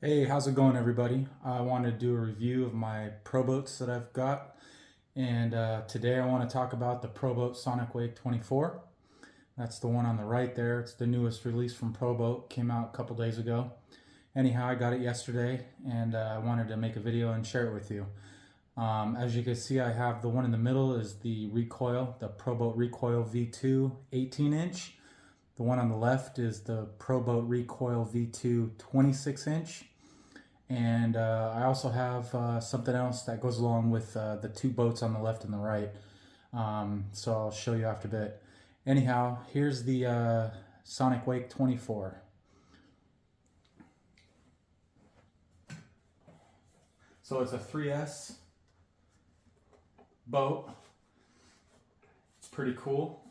Hey, how's it going, everybody? I want to do a review of my ProBoats that I've got, and today I want to talk about the ProBoat SonicWake 24. That's the one on the right there. It's the newest release from ProBoat. Came out a couple days ago. Anyhow, I got it yesterday, and I wanted to make a video and share it with you. As you can see, I have the one in the middle is the Recoil, the ProBoat Recoil V2 18-inch. The one on the left is the ProBoat Recoil V2 26-inch. And I also have something else that goes along with the two boats on the left and the right. So I'll show you after a bit. Anyhow, here's the SonicWake 24. So it's a 3S boat. It's pretty cool.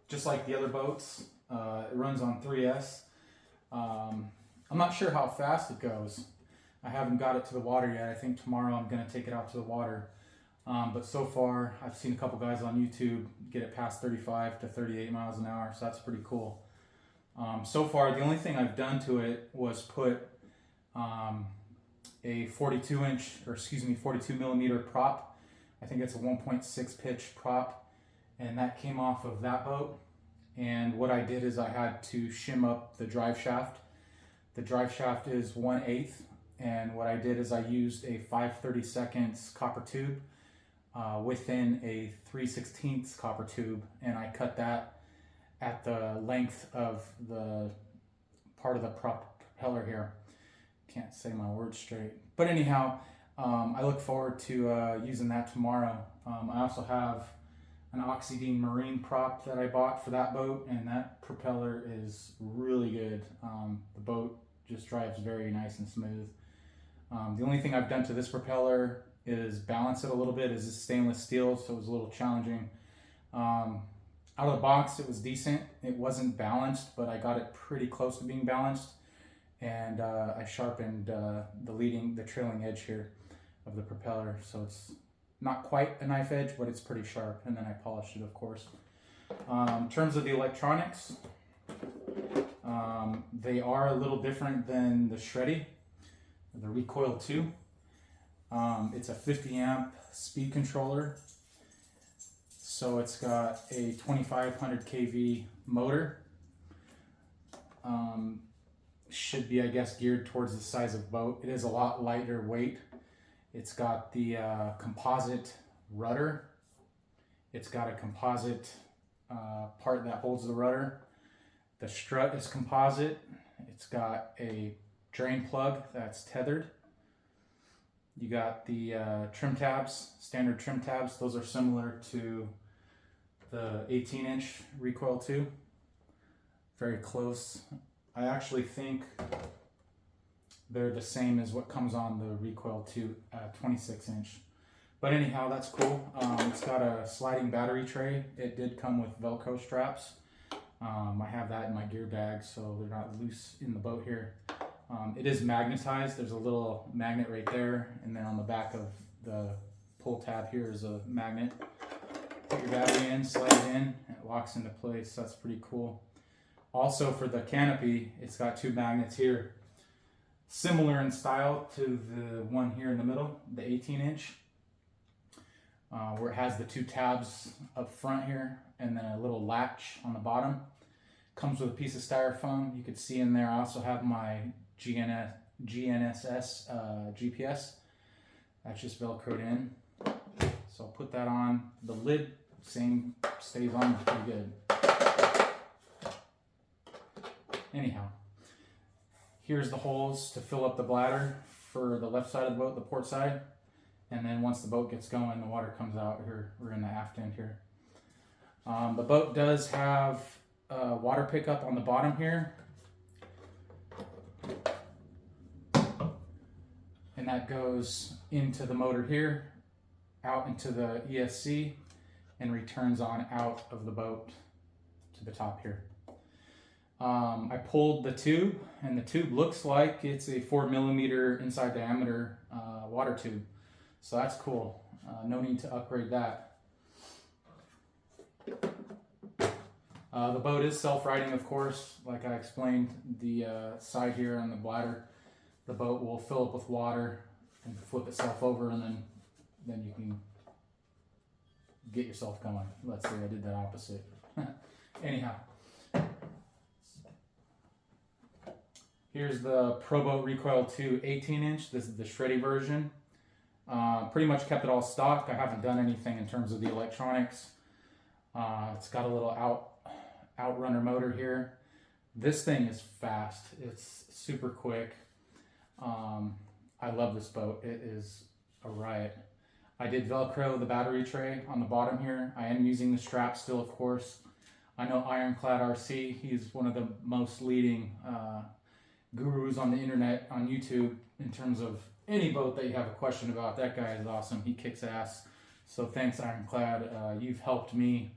Just like the other boats, it runs on 3S. I'm not sure how fast it goes. I haven't got it to the water yet. I think tomorrow I'm going to take it out to the water. But so far, I've seen a couple guys on YouTube get it past 35 to 38 miles an hour, so that's pretty cool. So far, the only thing I've done to it was put a 42 millimeter prop. I think it's a 1.6 pitch prop, and that came off of that boat. And what I did is I had to shim up the drive shaft. The drive shaft is 1/8, and what I did is I used a 5/32 copper tube within a 3/16 copper tube, and I cut that at the length of the part of the propeller here. Can't say my words straight. But anyhow, I look forward to using that tomorrow. I also have an Oxydine Marine prop that I bought for that boat, and that propeller is really good. The boat just drives very nice and smooth. The only thing I've done to this propeller is balance it a little bit. It's stainless steel, so it was a little challenging. Out of the box, it was decent. It wasn't balanced, but I got it pretty close to being balanced, and I sharpened the trailing edge here of the propeller, so it's not quite a knife edge, but it's pretty sharp, and then I polished it, of course. In terms of the electronics, they are a little different than the Shreddy, the Recoil 2. It's a 50 amp speed controller, so it's got a 2500 kV motor. Should be, I guess, geared towards the size of boat. It is a lot lighter weight. It's got the composite rudder. It's got a composite part that holds the rudder. The strut is composite. It's got a drain plug that's tethered. You got the trim tabs, standard trim tabs. Those are similar to the 18-inch Recoil 2. Very close. I actually think they're the same as what comes on the Recoil 2 26-inch. But anyhow, that's cool. It's got a sliding battery tray. It did come with Velcro straps. I have that in my gear bag, so they're not loose in the boat here. It is magnetized. There's a little magnet right there, and then on the back of the pull tab here is a magnet. Put your battery in, slide it in, and it locks into place. That's pretty cool. Also, for the canopy, it's got two magnets here. Similar in style to the one here in the middle, the 18-inch, where it has the two tabs up front here and then a little latch on the bottom. Comes with a piece of styrofoam. You can see in there I also have my GNSS GPS. That's just Velcroed in. So I'll put that on. The lid, same, stays on pretty good. Anyhow. Here's the holes to fill up the bladder for the left side of the boat, the port side. And then once the boat gets going, the water comes out here. We're in the aft end here. The boat does have a water pickup on the bottom here. And that goes into the motor here, out into the ESC, and returns on out of the boat to the top here. I pulled the tube, and the tube looks like it's a 4 millimeter inside diameter water tube. So that's cool. No need to upgrade that. The boat is self-righting, of course. Like I explained, the side here on the bladder, the boat will fill up with water and flip itself over, and then you can get yourself going. Let's say I did that opposite. Anyhow, here's the ProBoat Recoil 2 18-inch. This is the Shreddy version. Pretty much kept it all stock. I haven't done anything in terms of the electronics. It's got a little outrunner motor here. This thing is fast. It's super quick. I love this boat. It is a riot. I did Velcro the battery tray on the bottom here. I am using the strap still, of course. I know Ironclad RC, he's one of the most leading gurus on the internet, on YouTube, in terms of any boat that you have a question about. That guy is awesome. He kicks ass. So thanks, Ironclad. You've helped me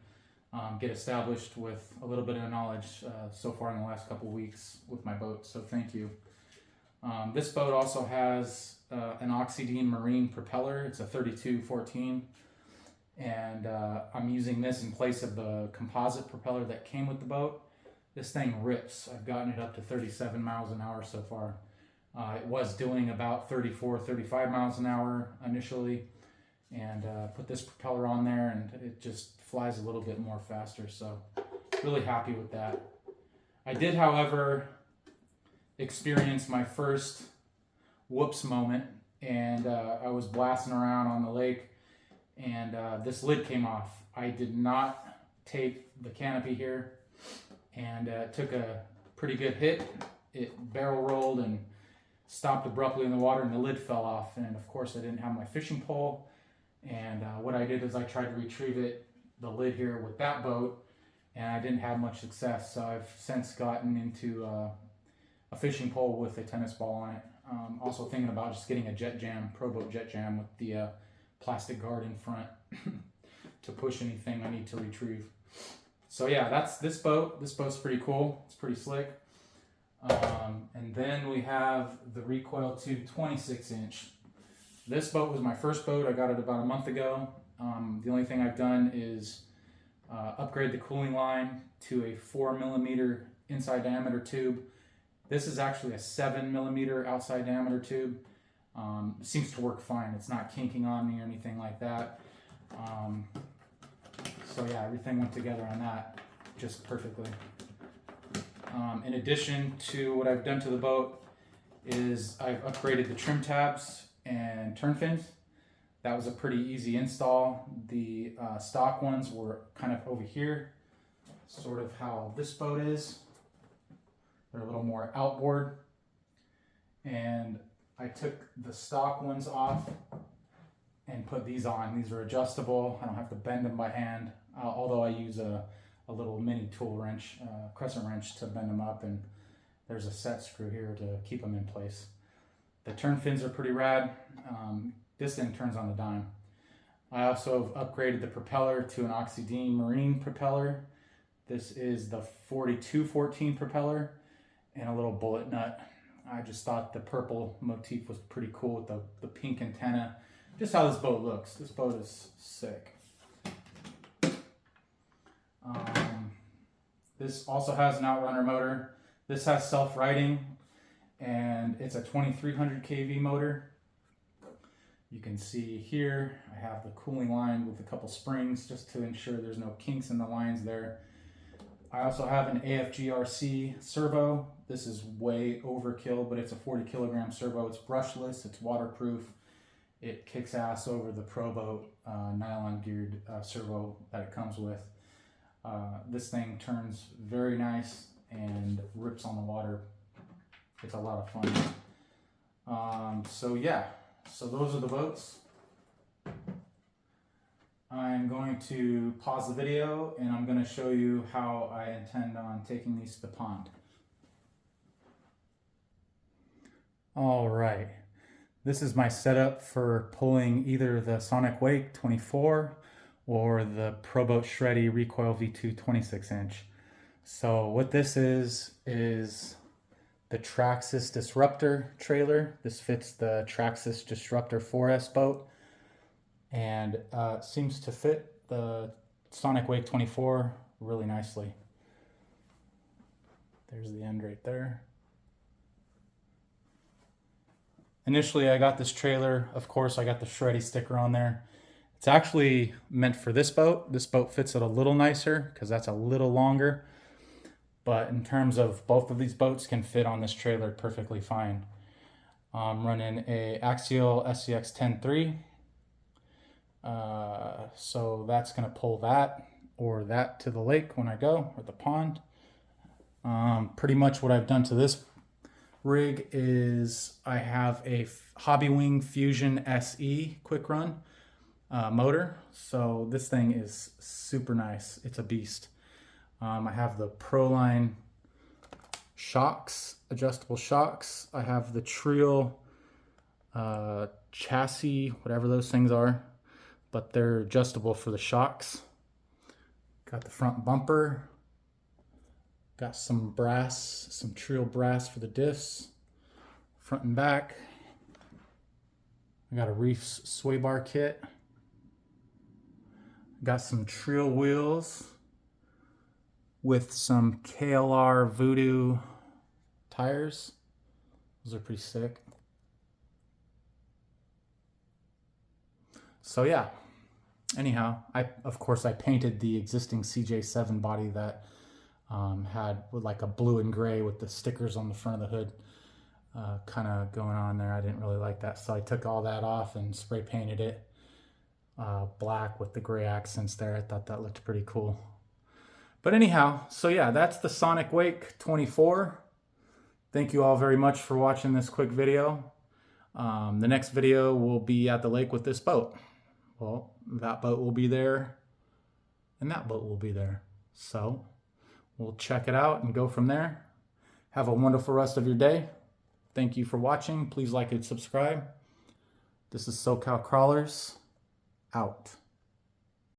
get established with a little bit of knowledge so far in the last couple weeks with my boat. So thank you. This boat also has an Oxydine marine propeller. It's a 3214, and I'm using this in place of the composite propeller that came with the boat. This thing rips. I've gotten it up to 37 miles an hour so far. It was doing about 34, 35 miles an hour initially, and put this propeller on there and it just flies a little bit more faster, so really happy with that. I did, however, experience my first whoops moment, and I was blasting around on the lake, and this lid came off. I did not tape the canopy here, and took a pretty good hit. It barrel rolled and stopped abruptly in the water, and the lid fell off, and of course I didn't have my fishing pole, and what I did is I tried to retrieve the lid here with that boat, and I didn't have much success. So I've since gotten into a fishing pole with a tennis ball on it. Also thinking about just getting a jet jam, ProBoat jet jam, with the plastic guard in front to push anything I need to retrieve. So yeah, that's this boat. This boat's pretty cool. It's pretty slick. And then we have the Recoil 2 26-inch. This boat was my first boat. I got it about a month ago. The only thing I've done is upgrade the cooling line to a 4mm inside diameter tube. This is actually a 7mm outside diameter tube. It seems to work fine. It's not kinking on me or anything like that. So yeah, everything went together on that just perfectly. In addition to what I've done to the boat is I've upgraded the trim tabs and turn fins. That was a pretty easy install. The stock ones were kind of over here, sort of how this boat is. They're a little more outboard. And I took the stock ones off and put these on. These are adjustable. I don't have to bend them by hand, although I use a little mini tool wrench, crescent wrench, to bend them up, and there's a set screw here to keep them in place. The turn fins are pretty rad. This thing turns on a dime. I also have upgraded the propeller to an Oxydine marine propeller. This is the 4214 propeller and a little bullet nut. I just thought the purple motif was pretty cool with the pink antenna. Just how this boat looks. This boat is sick. This also has an outrunner motor. This has self-righting, and it's a 2300 kV motor. You can see here I have the cooling line with a couple springs just to ensure there's no kinks in the lines there. I also have an AFG-RC servo. This is way overkill, but it's a 40 kilogram servo. It's brushless, it's waterproof. It kicks ass over the ProBoat nylon geared servo that it comes with. This thing turns very nice and rips on the water. It's a lot of fun. So yeah, so those are the boats. I'm going to pause the video and I'm going to show you how I intend on taking these to the pond. All right, this is my setup for pulling either the SonicWake 24 or the ProBoat Shreddy Recoil V2 26-inch. So what this is the Traxxas Disruptor trailer. This fits the Traxxas Disruptor 4S boat, and seems to fit the SonicWake 24 really nicely. There's the end right there. Initially, I got this trailer. Of course, I got the Shreddy sticker on there. It's actually meant for this boat. This boat fits it a little nicer because that's a little longer. But in terms of both of these boats can fit on this trailer perfectly fine. I'm running a Axial SCX 10.3. So that's going to pull that or that to the lake when I go, or the pond. Pretty much what I've done to this rig is I have a Hobbywing Fusion SE quick run motor. So this thing is super nice. It's a beast. I have the Proline shocks, adjustable shocks. I have the Trio chassis, whatever those things are, but they're adjustable for the shocks. Got the front bumper. Got some brass, some Trio brass for the diffs, front and back. I got a Reefs sway bar kit. Got some Trio wheels with some KLR Voodoo tires. Those are pretty sick. So yeah, anyhow, of course I painted the existing CJ7 body that had with like a blue and gray with the stickers on the front of the hood kind of going on there. I didn't really like that, so I took all that off and spray painted it black with the gray accents there. I thought that looked pretty cool. But anyhow, so yeah, that's the SonicWake 24. Thank you all very much for watching this quick video. The next video will be at the lake with this boat. Well, that boat will be there, and that boat will be there. So we'll check it out and go from there. Have a wonderful rest of your day. Thank you for watching. Please like and subscribe. This is SoCal Crawlers, out.